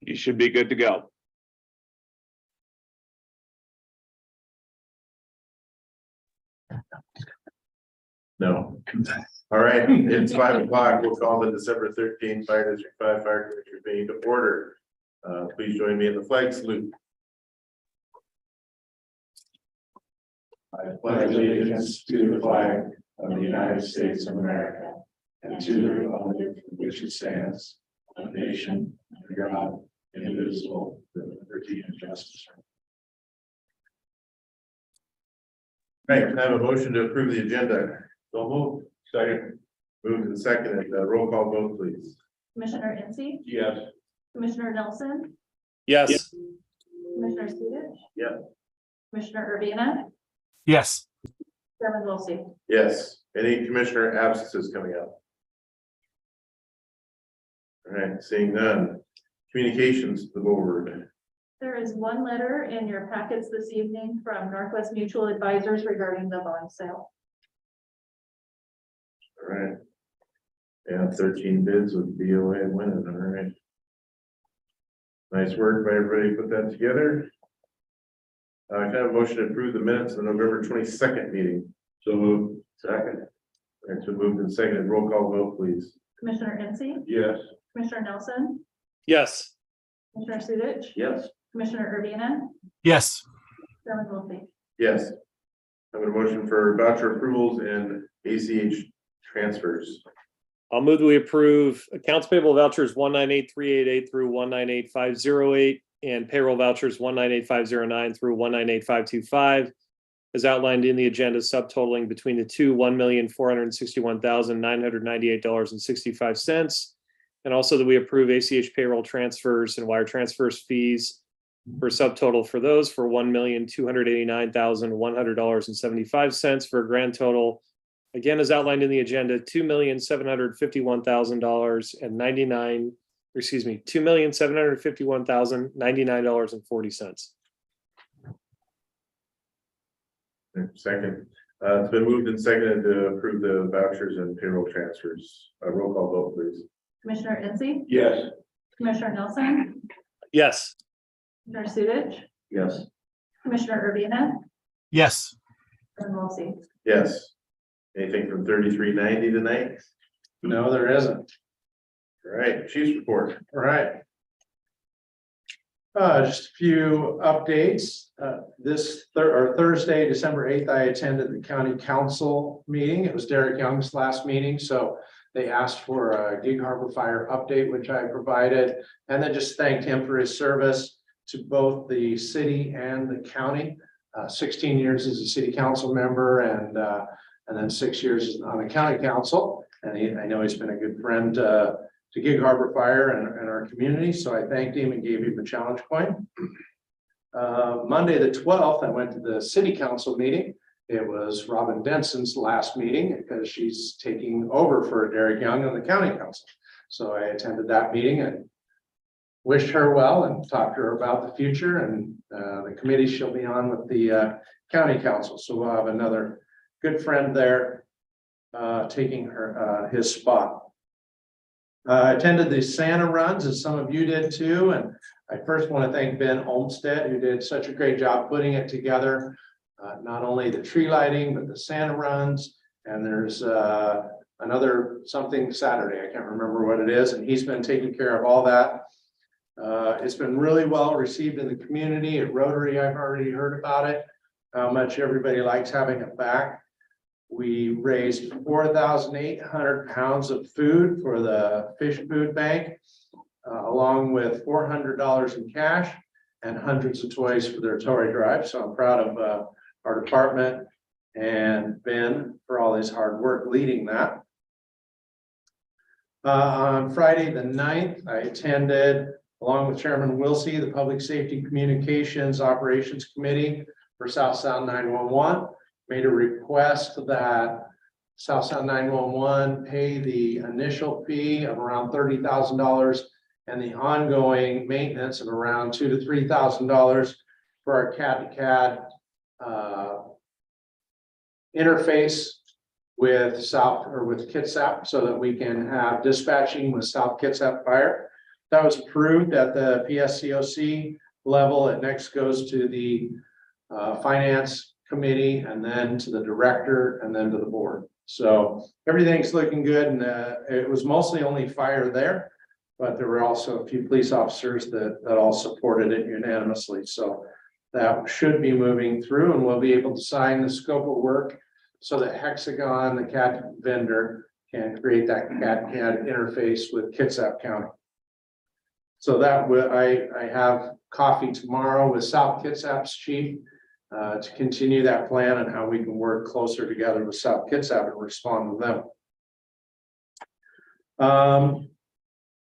You should be good to go. No. All right, it's 5 o'clock. We'll call the December 13th Fire District 5 Fire Commissioner meeting to order. Please join me in the flag salute. I pledge allegiance to the flag of the United States of America and to the republic for which it stands, one nation, under God, indivisible, with liberty and justice. Right, can I have a motion to approve the agenda? So moved. Second. Moved and seconded. Roll call vote, please. Commissioner Incy, Yes. Commissioner Nelson, Yes. Commissioner Studich. Yeah. Commissioner Urbina, Yes. Chairman Wilsey. Yes. Any commissioner absences coming up? All right, seeing none. Communications to the board. There is one letter in your packets this evening from Northwest Mutual Advisors regarding the bond sale. All right. Yeah, 13 bids with BOA winning. All right. Nice work by everybody put that together. Can I have a motion to approve the minutes of the November 22nd meeting? So moved. Second. All right, so moved and seconded. Roll call vote, please. Commissioner Incy, Yes. Commissioner Nelson, Yes. Commissioner Studich, Yes. Commissioner Urbina, Yes. Chairman Wilsey. Yes. I have a motion for voucher approvals and ACH transfers. I'll move that we approve accounts payable vouchers 198,388 through 198,508 and payroll vouchers 198,509 through 198,525 as outlined in the agenda, subtotaling between the two $1,461,998.65. And also that we approve ACH payroll transfers and wire transfers fees for subtotal for those for $1,289,100.75 for a grand total, again, as outlined in the agenda, $2,751,099.40. Second. It's been moved and seconded to approve the vouchers and payroll transfers. Roll call vote, please. Commissioner Incy, Yes. Commissioner Nelson, Yes. Commissioner Studich, Yes. Commissioner Urbina, Yes. Chairman Wilsey. Yes. Anything from 3390 tonight? No, there isn't. All right, chief's report. All right. Just a few updates. This Thursday, December 8th, I attended the county council meeting. It was Derek Young's last meeting, so they asked for a Gig Harbor Fire update, which I provided, and then just thanked him for his service to both the city and the county. 16 years as a city council member and then 6 years on the county council. And I know he's been a good friend to Gig Harbor Fire and our community. So I thanked him and gave him a challenge coin. Monday, the 12th, I went to the city council meeting. It was Robin Denson's last meeting because she's taking over for Derek Young on the county council. So I attended that meeting and wished her well and talked to her about the future and the committee she'll be on with the county council. So we'll have another good friend there taking his spot. I attended the Santa runs, as some of you did too, and I first want to thank Ben Olmsted, who did such a great job putting it together. Not only the tree lighting, but the Santa runs, and there's another something Saturday, I can't remember what it is, and he's been taking care of all that. It's been really well received in the community. At Rotary, I've already heard about it, how much everybody likes having it back. We raised 4,800 pounds of food for the fish food bank, along with $400 in cash and hundreds of toys for their toy drive. So I'm proud of our department and Ben for all his hard work leading that. On Friday the 9th, I attended, along with Chairman Wilsey, the Public Safety Communications Operations Committee for South Sound 911. Made a request that South Sound 911 pay the initial fee of around $30,000 and the ongoing maintenance of around $2,000 to $3,000 for our CAD-to-CAD interface with Kitsap, so that we can have dispatching with South Kitsap Fire. That was approved at the PSCOC level. It next goes to the finance committee and then to the director and then to the board. So everything's looking good, and it was mostly only fire there, but there were also a few police officers that all supported it unanimously. So that should be moving through, and we'll be able to sign the scope of work so that Hexagon, the CAD vendor, can create that CAD interface with Kitsap County. So that will, I have coffee tomorrow with South Kitsap's chief to continue that plan and how we can work closer together with South Kitsap and respond to them.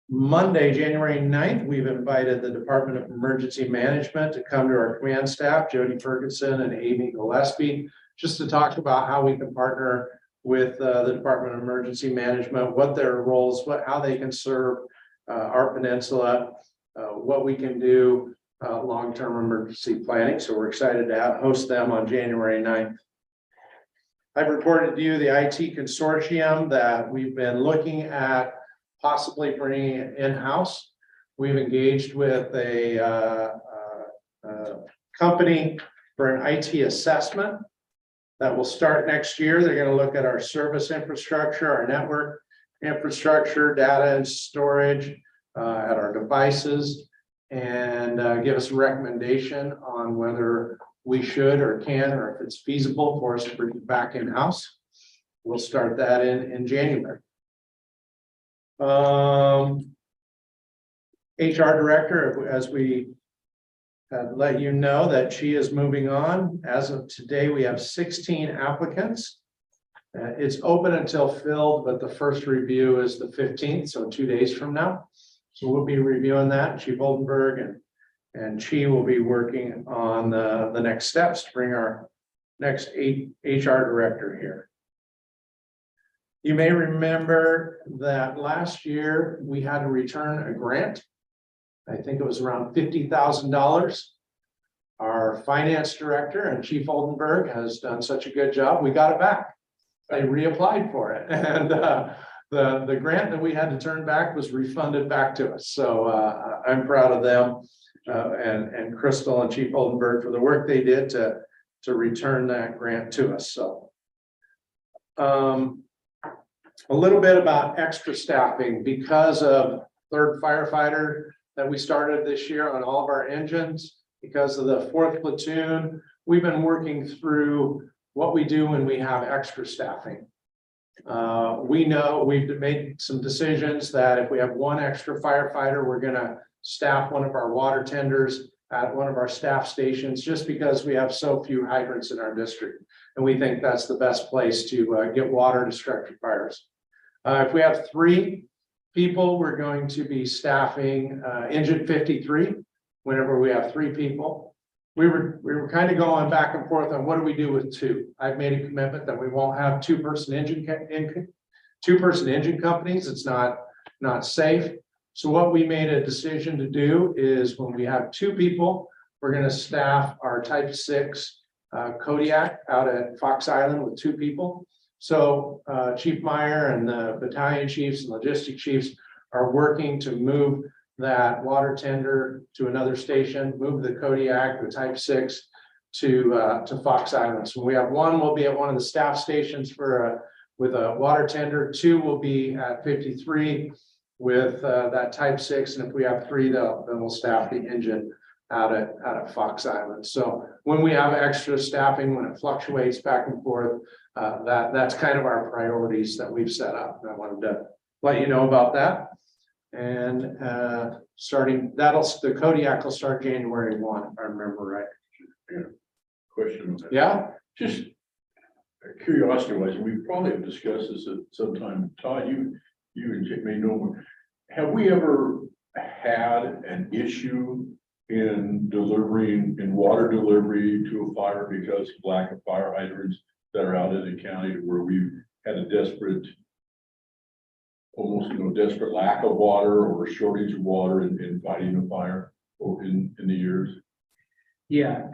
Monday, January 9th, we've invited the Department of Emergency Management to come to our command staff, Jody Ferguson and Amy Gillespie, just to talk about how we can partner with the Department of Emergency Management, what their roles, how they can serve our peninsula, what we can do, long-term emergency planning. So we're excited to host them on January 9th. I've reported to you the IT consortium that we've been looking at possibly bringing it in-house. We've engaged with a company for an IT assessment that will start next year. They're going to look at our service infrastructure, our network infrastructure, data and storage, at our devices, and give us a recommendation on whether we should or can, or if it's feasible for us to bring it back in-house. We'll start that in January. HR director, as we let you know, that she is moving on. As of today, we have 16 applicants. It's open until filled, but the first review is the 15th, so 2 days from now. So we'll be reviewing that. Chief Oldenburg and Chi will be working on the next steps to bring our next HR director here. You may remember that last year we had to return a grant. I think it was around $50,000. Our finance director and Chief Oldenburg has done such a good job. We got it back. They reapplied for it, and the grant that we had to turn back was refunded back to us. So I'm proud of them and Crystal and Chief Oldenburg for the work they did to return that grant to us. So a little bit about extra staffing because of third firefighter that we started this year on all of our engines. Because of the 4th platoon, we've been working through what we do when we have extra staffing. We know we've made some decisions that if we have one extra firefighter, we're going to staff one of our water tenders at one of our staff stations, just because we have so few hydrants in our district. And we think that's the best place to get water to structure fires. If we have 3 people, we're going to be staffing engine 53 whenever we have 3 people. We were kind of going back and forth on what do we do with 2. I've made a commitment that we won't have two-person engine companies. It's not safe. So what we made a decision to do is when we have 2 people, we're going to staff our Type 6 Kodiak out at Fox Island with 2 people. So Chief Meyer and the battalion chiefs and logistic chiefs are working to move that water tender to another station, move the Kodiak, the Type 6 to Fox Island. So we have 1 will be at one of the staff stations with a water tender. 2 will be at 53 with that Type 6, and if we have 3, then we'll staff the engine out at Fox Island. So when we have extra staffing, when it fluctuates back and forth, that's kind of our priorities that we've set up. And I wanted to let you know about that. And the Kodiak will start January 1, if I remember right. Yeah. Question. Yeah. Just curiosity wise, we probably have discussed this at some time. Todd, you and Jake may know more. Have we ever had an issue in water delivery to a fire because of lack of fire hydrants that are out in the county, where we've had a desperate lack of water or shortage of water in fighting a fire or in the years? Yeah.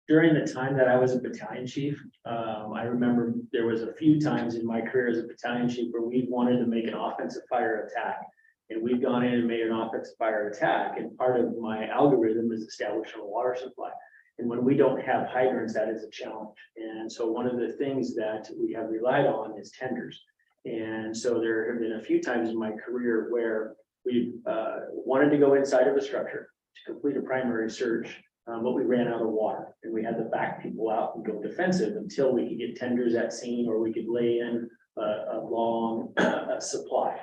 During the time that I was a battalion chief, I remember there was a few times in my career as a battalion chief where we wanted to make an offensive fire attack. And we've gone in and made an offensive fire attack, and part of my algorithm is establishing a water supply. And when we don't have hydrants, that is a challenge. And so one of the things that we have relied on is tenders. And so there have been a few times in my career where we wanted to go inside of a structure to complete a primary search, but we ran out of water and we had to back people out and go defensive until we could get tenders at scene, or we could lay in a long supply.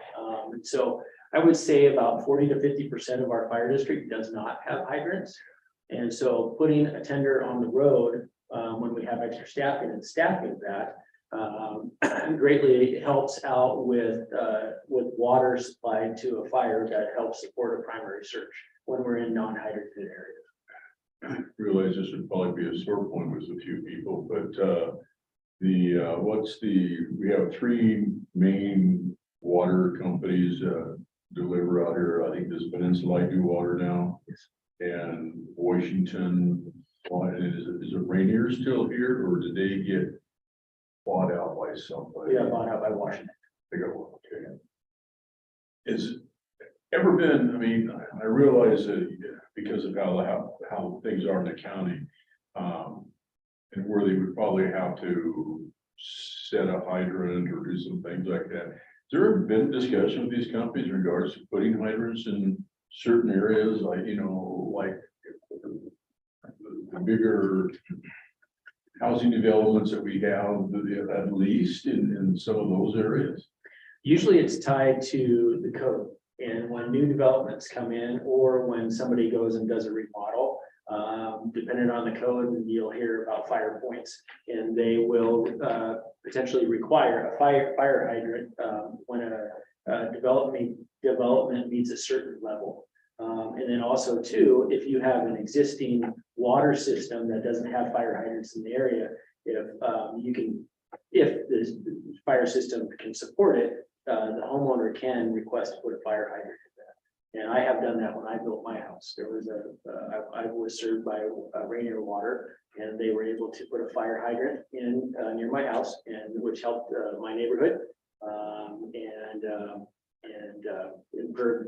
And so I would say about 40 to 50% of our fire district does not have hydrants. And so putting a tender on the road when we have extra staffing and staffing that greatly helps out with water supplied to a fire that helps support a primary search when we're in non-hydrated areas. Realize this would probably be a sore point with a few people, but we have three main water companies deliver out here. I think this Peninsula I do water now, and Washington. Is it Rainier still here, or did they get bought out by somebody? We got bought out by Washington. They got one, okay. Is ever been, I mean, I realize that because of how things are in the county, and where they would probably have to set a hydrant or do some things like that. Has there ever been discussion with these companies in regards to putting hydrants in certain areas, like, like the bigger housing developments that we have, at least in some of those areas? Usually it's tied to the code, and when new developments come in, or when somebody goes and does a remodel, depending on the code, you'll hear about fire points, and they will potentially require a fire hydrant when a development meets a certain level. And then also too, if you have an existing water system that doesn't have fire hydrants in the area, if the fire system can support it, the homeowner can request to put a fire hydrant in that. And I have done that when I built my house. There was I was served by Rainier Water, and they were able to put a fire hydrant in near my house, and which helped my neighborhood and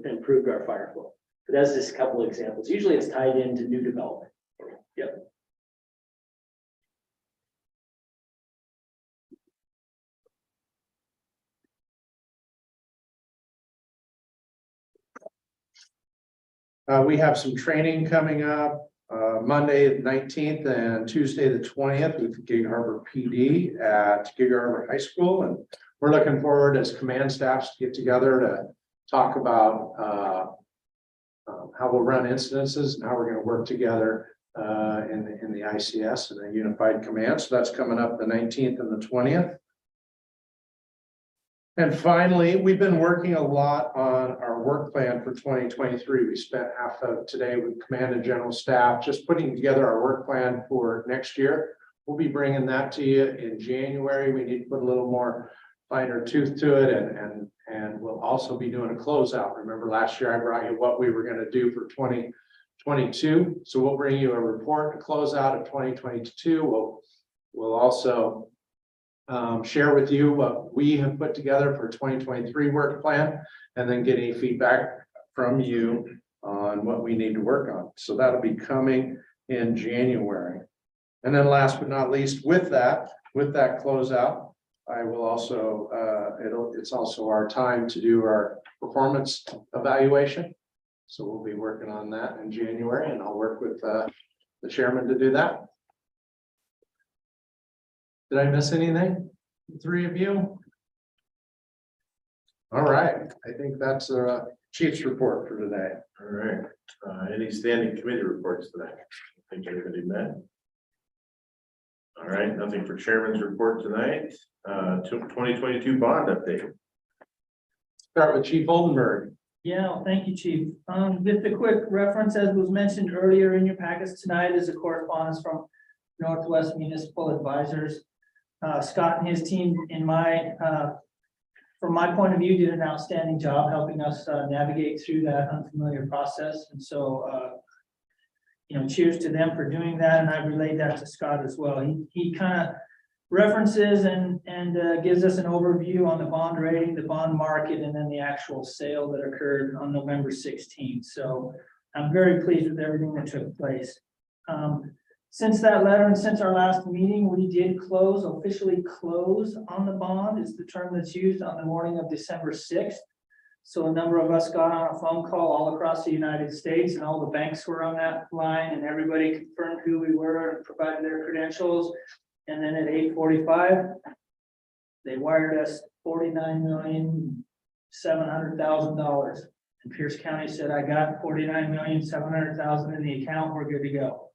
improved our fire flow. But that's just a couple of examples. Usually it's tied into new development. Yep. We have some training coming up, Monday, the 19th and Tuesday, the 20th with Gig Harbor PD at Gig Harbor High School. And we're looking forward as command staffs to get together to talk about how we'll run incidences and how we're going to work together in the ICS and the unified command. So that's coming up the 19th and the 20th. And finally, we've been working a lot on our work plan for 2023. We spent half of today with command and general staff just putting together our work plan for next year. We'll be bringing that to you in January. We need to put a little more finer tooth to it, and we'll also be doing a closeout. Remember last year I brought you what we were going to do for 2022. So we'll bring you a report, a closeout of 2022. We'll also share with you what we have put together for 2023 work plan, and then get any feedback from you on what we need to work on. So that'll be coming in January. And then last but not least, with that closeout, I will also, it's also our time to do our performance evaluation. So we'll be working on that in January, and I'll work with the chairman to do that. Did I miss anything? The three of you? All right, I think that's a chief's report for today. All right, any standing committee reports tonight? I think everybody met. All right, nothing for chairman's report tonight. 2022 bond update. Start with Chief Oldenburg. Yeah, thank you, Chief. Just a quick reference, as was mentioned earlier in your packets tonight, is a correspondence from Northwest Municipal Advisors. Scott and his team, from my point of view, did an outstanding job helping us navigate through that unfamiliar process. And so, cheers to them for doing that. And I relayed that to Scott as well. He kind of references and gives us an overview on the bond rating, the bond market, and then the actual sale that occurred on November 16th. So I'm very pleased with everything that took place. Since that letter and since our last meeting, we did officially close on the bond, is the term that's used, on the morning of December 6th. So a number of us got on a phone call all across the United States, and all the banks were on that line, and everybody confirmed who we were and provided their credentials. And then at 8:45, they wired us $49,700,000. And Pierce County said, I got $49,700,000 in the account, we're good to go.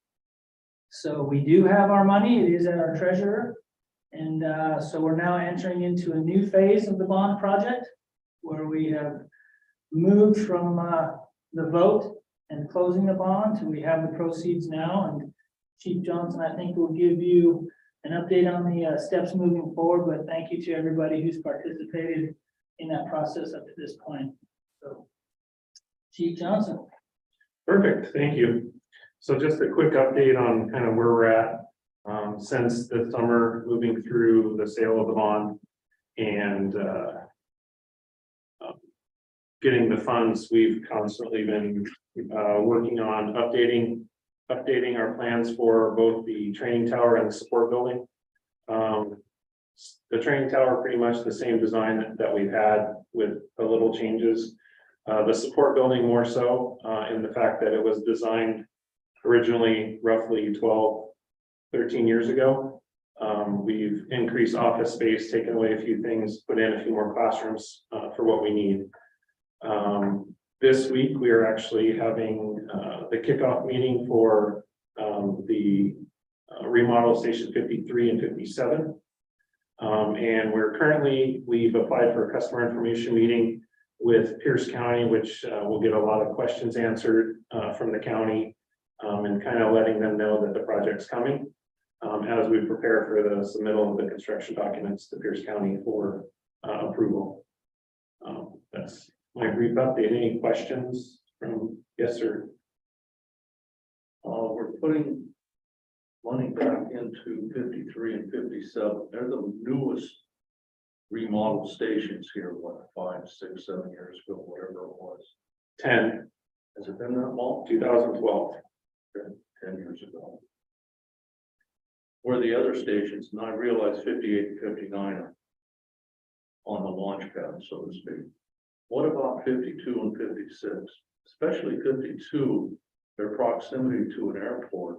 So we do have our money, it is at our treasurer. And so we're now entering into a new phase of the bond project, where we have moved from the vote and closing the bond to we have the proceeds now. And Chief Johnson, I think, will give you an update on the steps moving forward, but thank you to everybody who's participated in that process up to this point. So, Chief Johnson. Perfect, thank you. So just a quick update on kind of where we're at since the summer, moving through the sale of the bond and getting the funds. We've constantly been working on updating our plans for both the training tower and the support building. The training tower, pretty much the same design that we've had with a little changes. The support building more so in the fact that it was designed originally roughly 12-13 years ago. We've increased office space, taken away a few things, put in a few more classrooms for what we need. This week, we are actually having the kickoff meeting for the remodel station 53 and 57. And we've applied for a customer information meeting with Pierce County, which will get a lot of questions answered from the county and kind of letting them know that the project's coming as we prepare for the submittal of the construction documents to Pierce County for approval. That's my brief update. Any questions from, yes, sir? We're putting money back into 53 and 57. They're the newest remodel stations here, what, 5, 6, 7 years ago, whatever it was. 10, Has it been that long? 2012. 10 years ago. Where the other stations, and I realize 58 and 59 are on the launch pad, so to speak. What about 52 and 56? Especially 52, their proximity to an airport.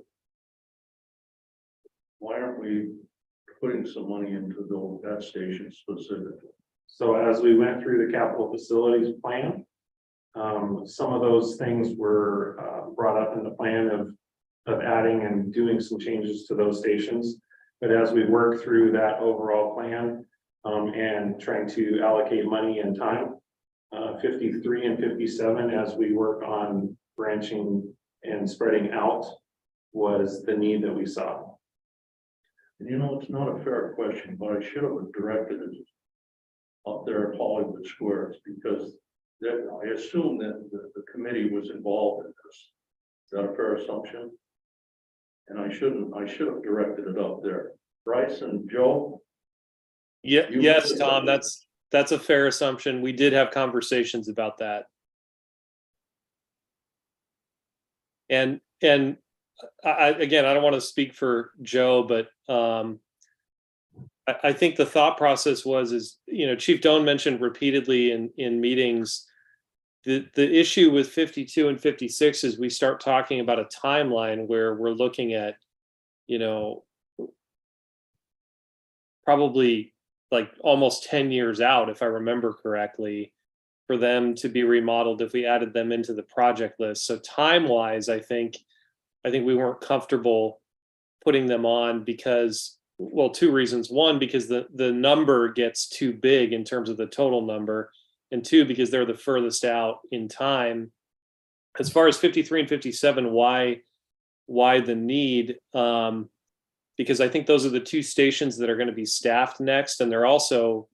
Why aren't we putting some money into that station specifically? So as we went through the capital facilities plan, some of those things were brought up in the plan of adding and doing some changes to those stations. But as we work through that overall plan and trying to allocate money and time, 53 and 57, as we work on branching and spreading out, was the need that we saw. And you know, it's not a fair question, but I should have directed it up there at Hollywood Squares, because I assume that the committee was involved in this. Is that a fair assumption? And I should have directed it up there. Bryce and Joe? Yeah, yes, Tom, that's a fair assumption. We did have conversations about that. And I don't want to speak for Joe, but I think the thought process is, Chief Doan mentioned repeatedly in meetings, the issue with 52 and 56 is we start talking about a timeline where we're looking at, probably like almost 10 years out, if I remember correctly, for them to be remodeled if we added them into the project list. So time-wise, I think we weren't comfortable putting them on because, well, two reasons. One, because the number gets too big in terms of the total number, and two, because they're the furthest out in time. As far as 53 and 57, why the need? Because I think those are the two stations that are going to be staffed next, and they're also,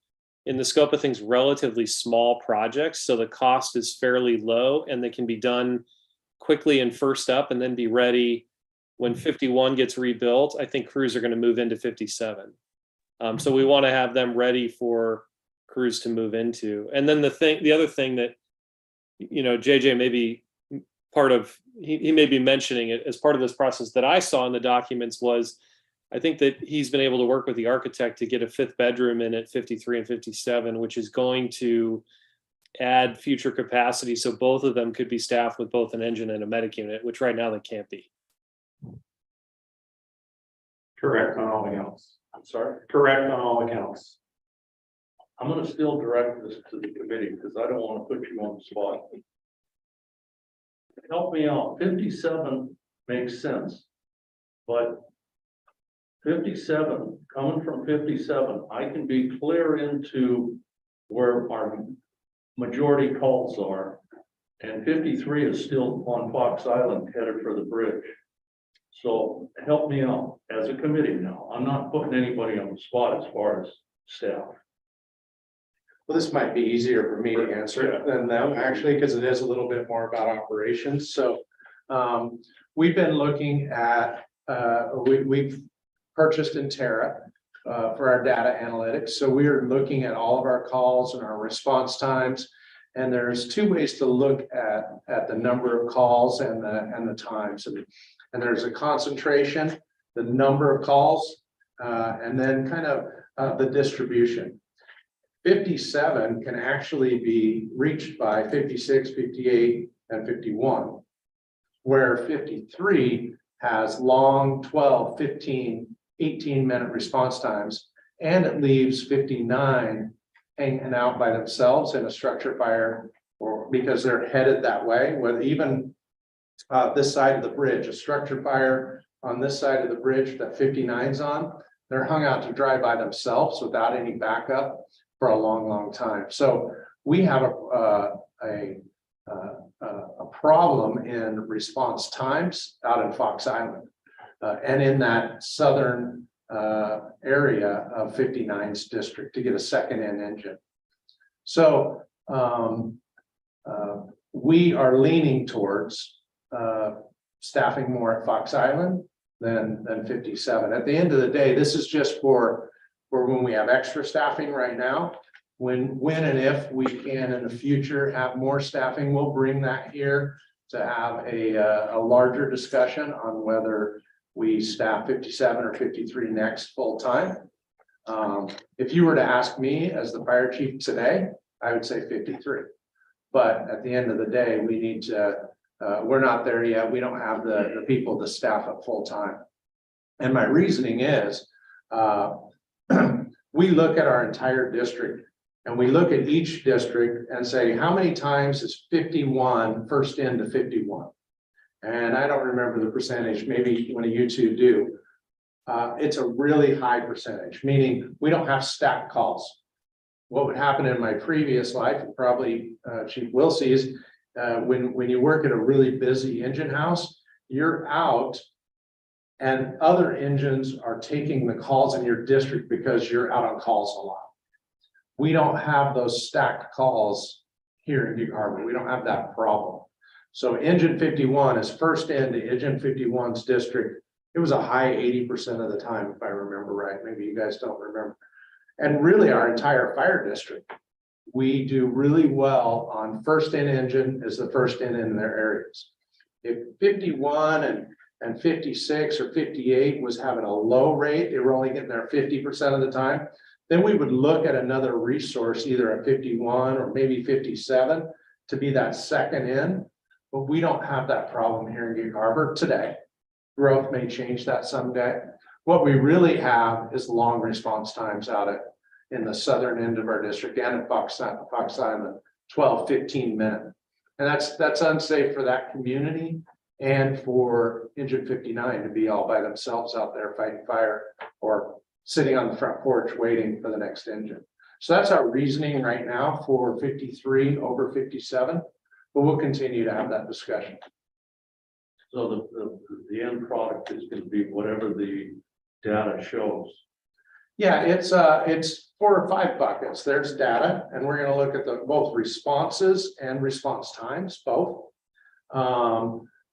in the scope of things, relatively small projects. So the cost is fairly low, and they can be done quickly and first up, and then be ready when 51 gets rebuilt. I think crews are going to move into 57. So we want to have them ready for crews to move into. And then the other thing that, JJ may be part of, he may be mentioning it as part of this process that I saw in the documents was, I think that he's been able to work with the architect to get a 5th bedroom in at 53 and 57, which is going to add future capacity. So both of them could be staffed with both an engine and a medic unit, which right now they can't be. Correct on all accounts. I'm sorry, Correct on all accounts. I'm gonna still direct this to the committee because I don't want to put you on the spot. Help me out, 57 makes sense, but 57, coming from 57, I can be clear into where our majority calls are. And 53 is still on Fox Island headed for the bridge. So help me out as a committee now. I'm not putting anybody on the spot as far as staff. Well, this might be easier for me to answer than them, actually, because it is a little bit more about operations. So we've been looking at, we've purchased Intera for our data analytics. So we are looking at all of our calls and our response times. And there's 2 ways to look at the number of calls and the times. And there's a concentration, the number of calls, and then kind of the distribution. 57 can actually be reached by 56, 58, and 51, where 53 has long 12, 15, 18-minute response times, and it leaves 59 hanging out by themselves in a structure fire, or because they're headed that way, with even this side of the bridge, a structure fire on this side of the bridge that 59's on, they're hung out to dry by themselves without any backup for a long, long time. So we have a problem in response times out in Fox Island and in that southern area of 59's district to get a second-in engine. So we are leaning towards staffing more at Fox Island than 57. At the end of the day, this is just for when we have extra staffing right now. When and if we can in the future have more staffing, we'll bring that here to have a larger discussion on whether we staff 57 or 53 next full time. If you were to ask me as the fire chief today, I would say 53. But at the end of the day, we need to, we're not there yet. We don't have the people to staff at full time. And my reasoning is, we look at our entire district and we look at each district and say, how many times is 51 first in to 51? And I don't remember the percentage, maybe one of you two do. It's a really high percentage, meaning we don't have stacked calls. What would happen in my previous life, probably Chief Wilsey's, when you work at a really busy engine house, you're out and other engines are taking the calls in your district because you're out on calls a lot. We don't have those stacked calls here in Gig Harbor. We don't have that problem. So engine 51 is first into engine 51's district. It was a high 80% of the time, if I remember right. Maybe you guys don't remember. And really our entire fire district, we do really well on first in engine is the first in their areas. If 51 and 56 or 58 was having a low rate, they were only getting there 50% of the time, then we would look at another resource, either a 51 or maybe 57 to be that second in. But we don't have that problem here in Gig Harbor today. Growth may change that someday. What we really have is long response times out in the southern end of our district and at Fox Island, 12, 15 minutes. And that's unsafe for that community and for engine 59 to be all by themselves out there fighting fire or sitting on the front porch waiting for the next engine. So that's our reasoning right now for 53 over 57, but we'll continue to have that discussion. So the end product is going to be whatever the data shows. Yeah, it's 4 or 5 buckets. There's data, and we're going to look at both responses and response times, both.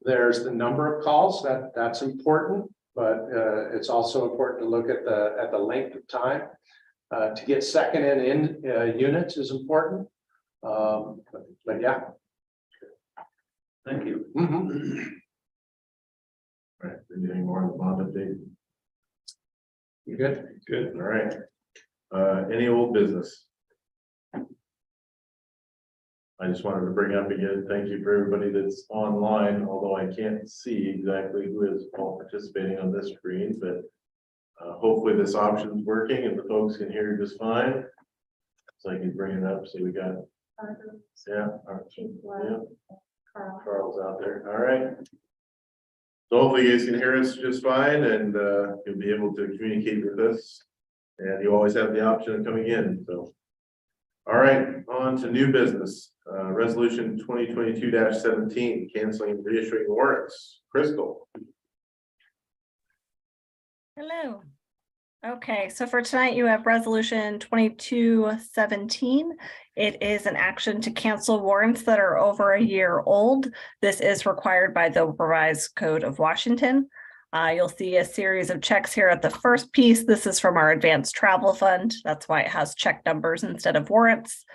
There's the number of calls, that's important. but it's also important to look at the length of time. To get second in units is important. But yeah. Thank you. Mhm. All right, anything more on the bond update? You good? Good, all right. Any old business? I just wanted to bring up again, thank you for everybody that's online, although I can't see exactly who is all participating on this screen, but hopefully this option is working and the folks can hear just fine. So I can bring it up, so we got, yeah, Chief yeah, Carl. Carl's out there, all right. So hopefully you guys can hear us just fine and you'll be able to communicate with us. And you always have the option of coming in, so. All right, on to new business, resolution 2022-17, canceling and reissuing warrants. Crystal. Hello. Okay, so for tonight you have resolution 2217. It is an action to cancel warrants that are over a year old. This is required by the revised code of Washington. You'll see a series of checks here at the first piece. This is from our advanced travel fund. That's why it has check numbers instead of warrants.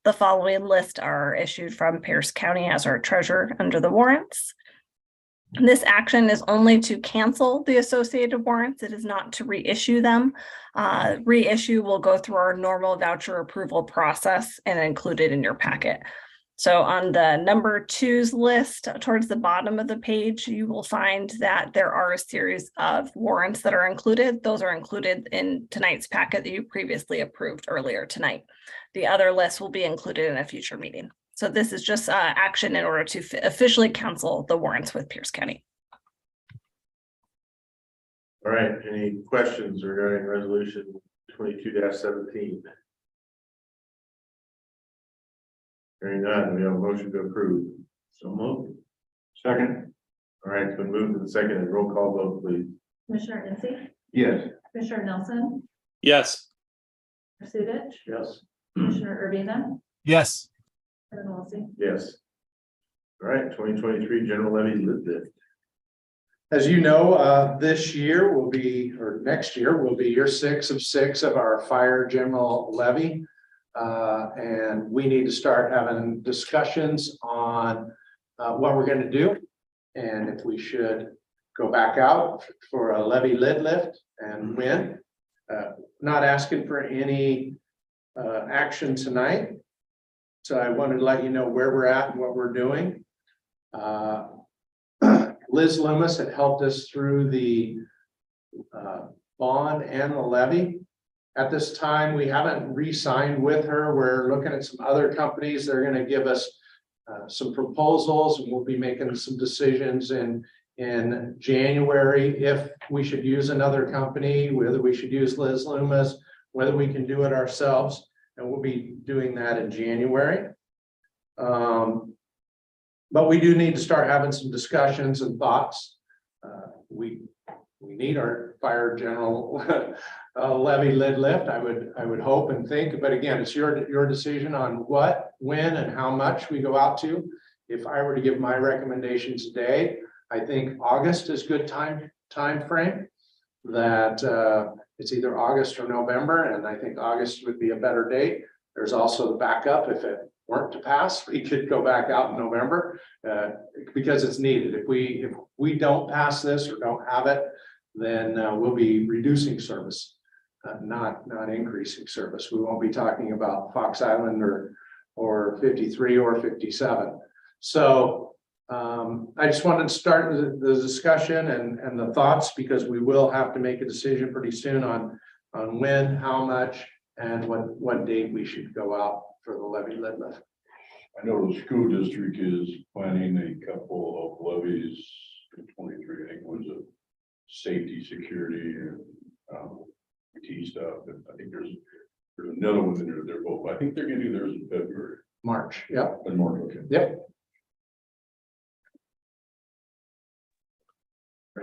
The following list are issued from Pierce County as our treasurer under the warrants. This action is only to cancel the associated warrants. It is not to reissue them. Reissue will go through our normal voucher approval process and included in your packet. So on the number 2's list towards the bottom of the page, you will find that there are a series of warrants that are included. Those are included in tonight's packet that you previously approved earlier tonight. The other list will be included in a future meeting. So this is just action in order to officially cancel the warrants with Pierce County. All right, any questions regarding resolution 22-17? Hearing none, we have a motion to approve. So moved. Second. All right, it's been moved and seconded. Roll call vote, please. Commissioner Incy, Yes. Commissioner Nelson, Yes. Sudich, Yes. Commissioner Urbina, yes, Kevin Wilson. Yes. All right, 2023 general levy lift. As you know, this year will be, or next year will be year 6 of 6 of our fire general levy. And we need to start having discussions on what we're going to do. And if we should go back out for a levy lid lift and when. Not asking for any action tonight. So I wanted to let you know where we're at and what we're doing. Liz Loomis had helped us through the bond and the levy. At this time, we haven't re-signed with her. We're looking at some other companies. They're going to give us some proposals and we'll be making some decisions in January if we should use another company, whether we should use Liz Loomis, whether we can do it ourselves. And we'll be doing that in January. But we do need to start having some discussions and thoughts. We need our fire general levy lid lift. I would hope and think, but again, it's your decision on what, when, and how much we go out to. If I were to give my recommendations today, I think August is good time frame. That it's either August or November, and I think August would be a better date. There's also the backup if it weren't to pass, we could go back out in November because it's needed. If we don't pass this or don't have it, then we'll be reducing service, not increasing service. We won't be talking about Fox Island or 53 or 57. So I just wanted to start the discussion and the thoughts because we will have to make a decision pretty soon on when, how much, and what date we should go out for the levy lid lift. I know the school district is planning a couple of levies in 23, I think it was a safety, security, and IT stuff. And I think there's another one in there both. I think they're gonna do theirs in February. March, yep. In March, okay. Yep.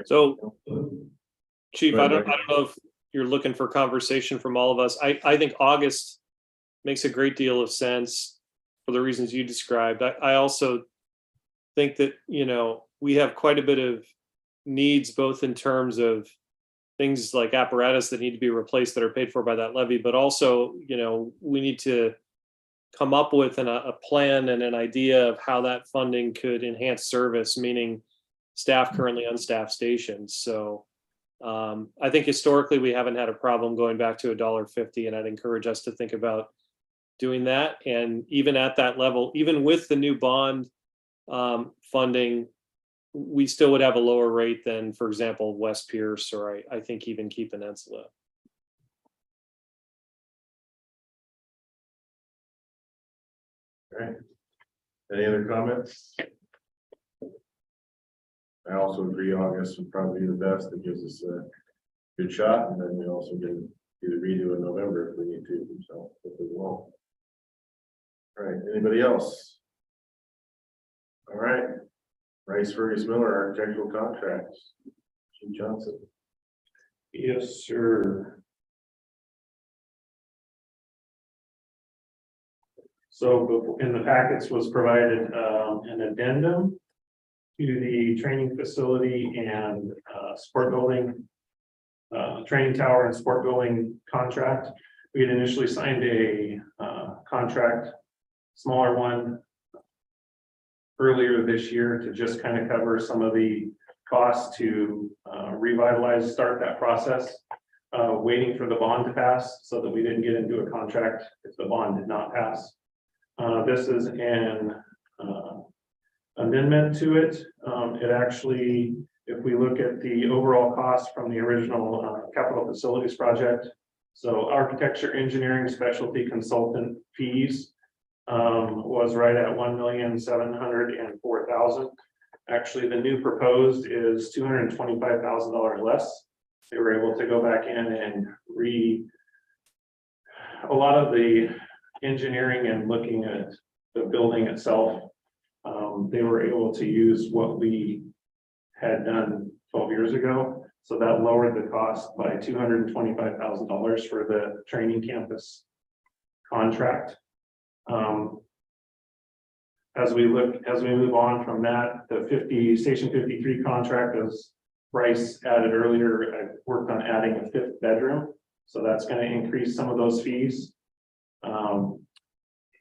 So, Chief, I don't know if you're looking for conversation from all of us. I think August makes a great deal of sense for the reasons you described. I also think that, we have quite a bit of needs, both in terms of things like apparatus that need to be replaced that are paid for by that levy, but also, we need to come up with a plan and an idea of how that funding could enhance service, meaning staff currently unstaffed stations. So I think historically we haven't had a problem going back to $1.50, and I'd encourage us to think about doing that. And even at that level, even with the new bond funding, we still would have a lower rate than, for example, West Pierce, or I think even Keep Peninsula. All right. Any other comments? I also agree August would probably be the best. It gives us a good shot, and then we also can do the redo in November if we need to, so hopefully we won't. All right, anybody else? All right, Rice Fergus Miller, architectural contracts. Chief Johnson. Yes, sir. So in the packets was provided an addendum to the training facility and sport building, training tower and sport building contract. We had initially signed a contract, smaller one, earlier this year to just kind of cover some of the costs to revitalize, start that process, waiting for the bond to pass so that we didn't get into a contract if the bond did not pass. This is an amendment to it. It actually, if we look at the overall cost from the original capital facilities project, so architecture, engineering, specialty consultant fees was right at $1,704,000. Actually, the new proposed is $225,000 less. They were able to go back in and a lot of the engineering and looking at the building itself. They were able to use what we had done 12 years ago. So that lowered the cost by $225,000 for the training campus contract. As we move on from that, the Station 53 contract, as Bryce added earlier, I worked on adding a 5th bedroom. So that's going to increase some of those fees.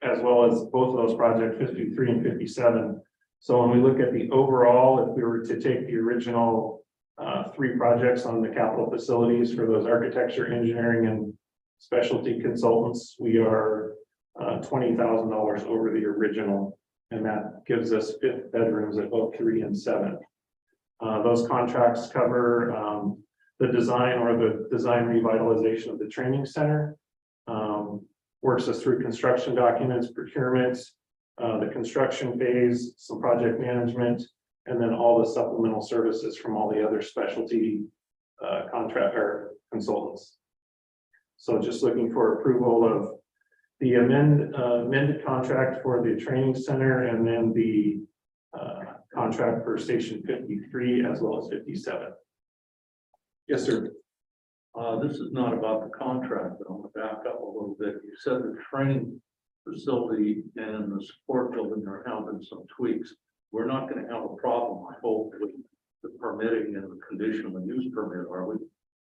As well as both of those projects, 53 and 57. So when we look at the overall, if we were to take the original 3 projects on the capital facilities for those architecture, engineering, and specialty consultants, we are $20,000 over the original, and that gives us 5th bedrooms at both 3 and 7. Those contracts cover the design or the design revitalization of the training center. Works us through construction documents, procurement, the construction phase, some project management, and then all the supplemental services from all the other specialty contractor consultants. So just looking for approval of the amended contract for the training center, and then the contract for Station 53 as well as 57. Yes, sir. This is not about the contract, but I want to back up a little bit. You said the training facility and the support building are having some tweaks. We're not going to have a problem, I hope, with the permitting and the conditional use permit, are we?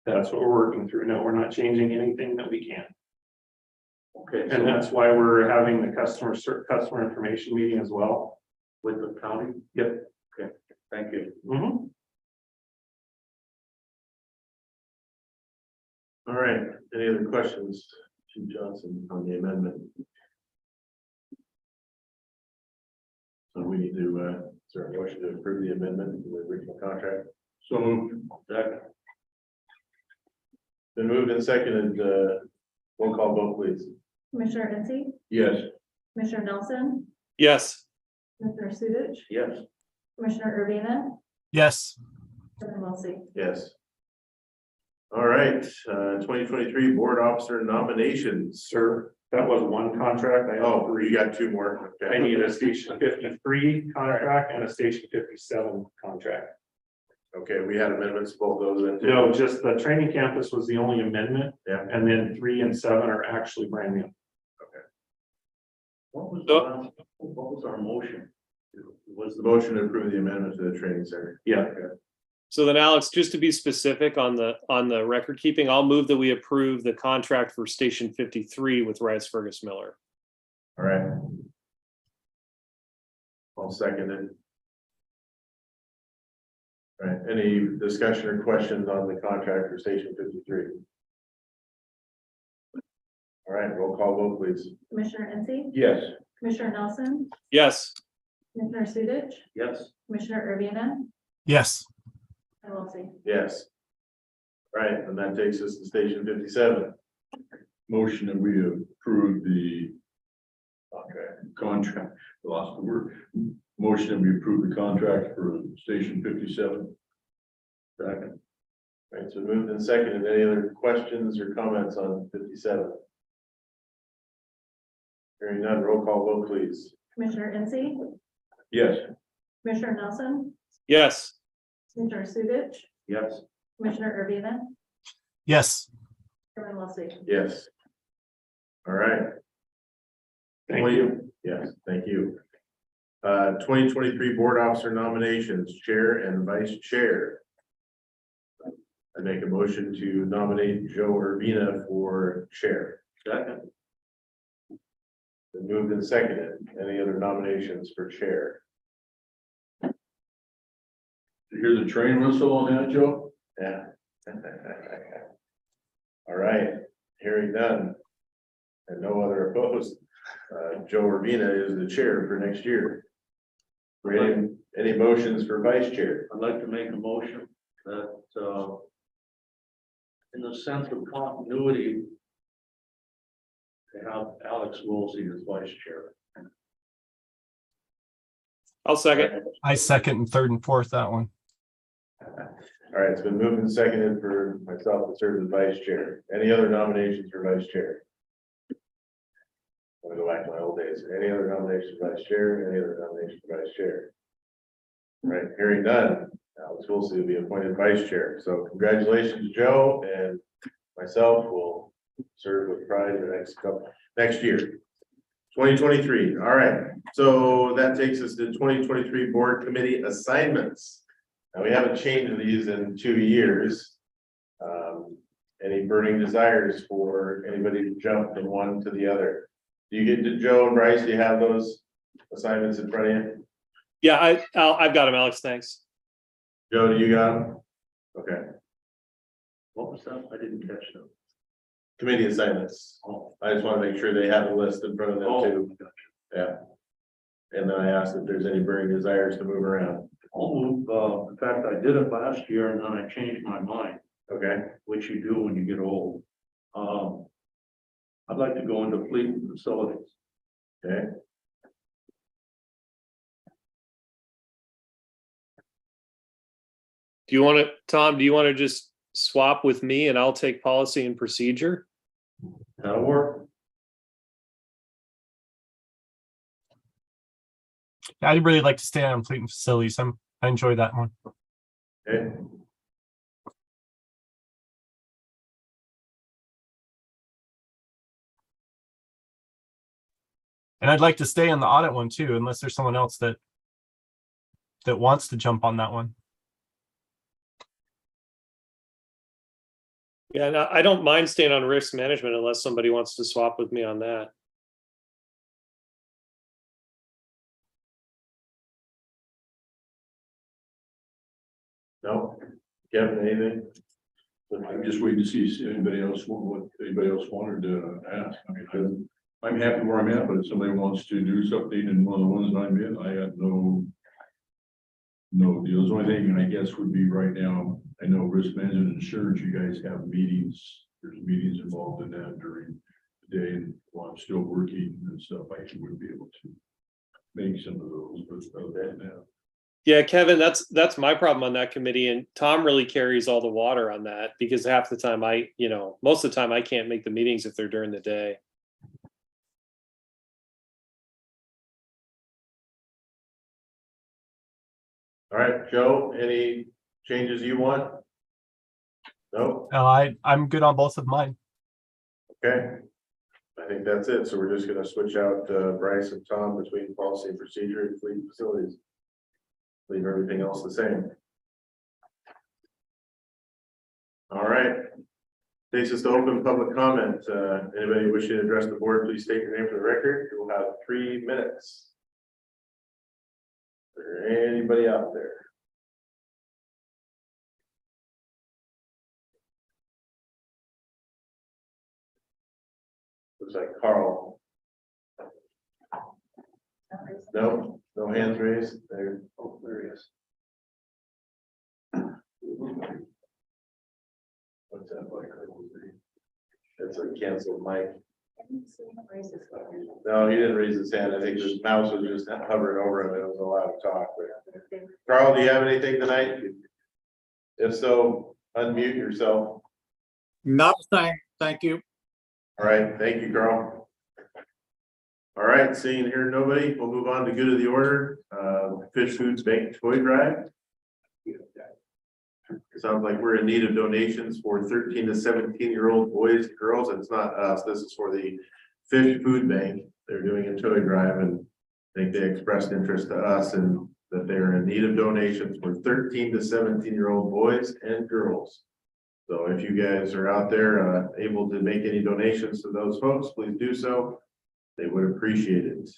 That's what we're working through. No, we're not changing anything that we can. Okay. And that's why we're having the customer information meeting as well. With the county? Yep. Okay, thank you. Mhm. All right, any other questions, Chief Johnson, on the amendment? So we need to, is there a motion to approve the amendment to the original contract? So moved. Second. Been moved and seconded, roll call vote, please. Commissioner Ensy, Yes. Commissioner Nelson, Yes. Commissioner Sudich, Yes. Commissioner Urbina, yes, Chairman Wiltie. Yes. All right, 2023 board officer nominations. Sir, that was one contract. Oh, you got 2 more. Okay. I need a Station 53 contract and a Station 57 contract. Okay, we had amendments to both those then too. No, just the training campus was the only amendment, Yeah. and then 3 and 7 are actually brand new. What was, So- what was our motion? Was the motion to approve the amendment to the training center? Yeah. Okay. So then Alex, just to be specific on the record keeping, I'll move that we approve the contract for Station 53 with Rice Fergus Miller. All right. I'll second it. All right, any discussion or questions on the contract for Station 53? All right, roll call vote, please. Commissioner Ensy, Yes. Commissioner Nelson, Yes. Commissioner Sudich, Yes. Commissioner Urbina, Yes. and Wiltie. Yes. All right, and that takes us to Station 57. Motion that we approve the contract, lost the word. Motion that we approve the contract for Station 57. Second. All right, so moved and seconded. Any other questions or comments on 57? Hearing none, roll call vote, please. Commissioner Ensy, Yes. Commissioner Nelson, Yes. Commissioner Sudich, Yes. Commissioner Urbina, Yes. Chairman Wiltie. Yes. All right. Thank you. Yes, thank you. 2023 board officer nominations, chair and vice chair. I make a motion to nominate Joe Urbina for chair. Second. Been moved and seconded. Any other nominations for chair? Did you hear the train whistle on that, Joe? Yeah. All right, hearing none. And no other opposed. Joe Urbina is the chair for next year. Any motions for vice chair? I'd like to make a motion that, in the sense of continuity, to have Alex Woolsey as vice chair. I'll second. I second and third and fourth that one. All right, it's been moved and seconded for myself to serve as vice chair. Any other nominations for vice chair? I'm gonna go back to my old days. Any other nominations for vice chair? Any other nominations for vice chair? All right, hearing none, Alex Woolsey will be appointed vice chair. So congratulations, Joe, and myself will serve with pride in the next year. 2023. All right, so that takes us to 2023 board committee assignments. Now, we haven't changed these in 2 years. Any burning desires for anybody to jump from one to the other? Do you get to Joe and Bryce? Do you have those assignments in front of you? Yeah, I've got him, Alex. Thanks. Joe, do you got them? Okay, What was that? I didn't catch that. committee assignments. Oh. I just want to make sure they have a list in front of them too. Yeah. And then I asked if there's any burning desires to move around. I'll move, in fact, I did it last year and then I changed my mind, Okay, which you do when you get old. I'd like to go into fleet and facilities. okay. Do you want to, Tom, do you want to just swap with me and I'll take policy and procedure? That'll work. I'd really like to stay on fleet and facilities. I enjoy that one. Okay. And I'd like to stay on the audit one too, unless there's someone else that wants to jump on that one. Yeah, and I don't mind staying on risk management unless somebody wants to swap with me on that. No, Kevin, anything? I'm just waiting to see if anybody else wanted to ask. I mean, I'm happy where I'm at, but if somebody wants to do something in one of the ones I'm in, I got no deals. The only thing I guess would be right now, I know risk management and insurance, you guys have meetings. There's meetings involved in that during the day, and while I'm still working and stuff, I would be able to make some of those, but other than that. Yeah, Kevin, that's my problem on that committee, and Tom really carries all the water on that because half the time most of the time I can't make the meetings if they're during the day. All right, Joe, any changes you want? No? I'm good on both of mine. Okay. I think that's it. So we're just gonna switch out Bryce and Tom between policy and procedure and fleet facilities. Leave everything else the same. All right. Takes us to open public comment. Anybody wishing to address the board, please state your name for the record. You'll have 3 minutes. Is there anybody out there? Looks like Carl. No, no hands raised. There, oh, there he is. What's that like? That's a canceled mic. No, he didn't raise his hand. I think his mouse was just hovering over him. It was allowed to talk. But Carl, do you have anything tonight? If so, unmute yourself. Nothing, thank you. All right, thank you, Carl. All right, seeing here nobody, we'll move on to good of the order. Fish Foods Bank Toy Drive. Sounds like we're in need of donations for 13 to 17-year-old boys and girls. It's not us. This is for the Fish Food Bank. They're doing a toy drive, and I think they expressed interest to us and that they're in need of donations for 13 to 17-year-old boys and girls. So if you guys are out there able to make any donations to those folks, please do so. They would appreciate it.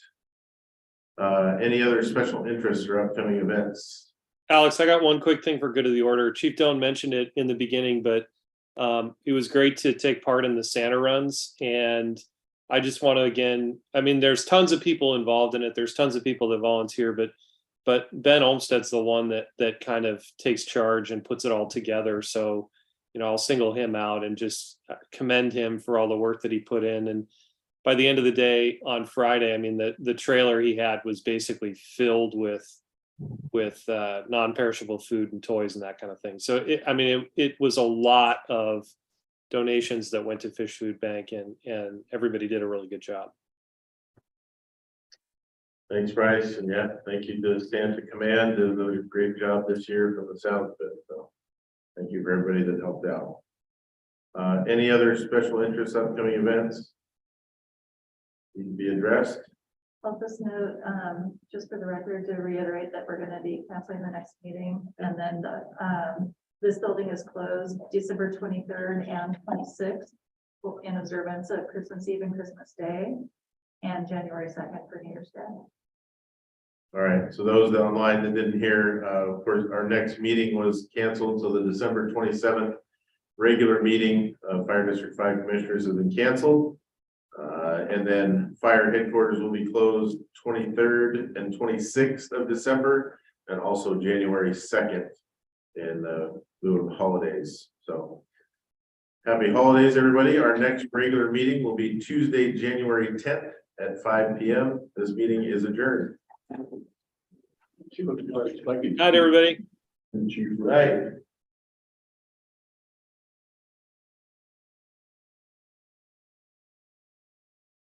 Any other special interests or upcoming events? Alex, I got one quick thing for good of the order. Chief Doan mentioned it in the beginning, but it was great to take part in the Santa runs. And I just want to, again, I mean, there's tons of people involved in it. There's tons of people that volunteer, but Ben Olmsted's the one that kind of takes charge and puts it all together. So, you know, I'll single him out and just commend him for all the work that he put in. And by the end of the day on Friday, I mean, the trailer he had was basically filled with non-perishable food and toys and that kind of thing. So it was a lot of donations that went to Fish Food Bank, and everybody did a really good job. Thanks, Bryce, and yeah, thank you to Stanton Command. Did a great job this year from the sound of it. So thank you for everybody that helped out. Any other special interest upcoming events need to be addressed? I'll just note, just for the record, to reiterate that we're going to be canceling the next meeting, and then this building is closed December 23rd and 26th in observance of Christmas Eve and Christmas Day, and January 2nd for New Year's Day. All right, so those that online that didn't hear, of course, our next meeting was canceled, so the December 27th regular meeting of Fire District 5 Commissioners has been canceled. And then fire headquarters will be closed 23rd and 26th of December, and also January 2nd in lieu of holidays. So happy holidays, everybody. Our next regular meeting will be Tuesday, January 10th at 5 p.m. This meeting is adjourned. Good night, everybody. Right.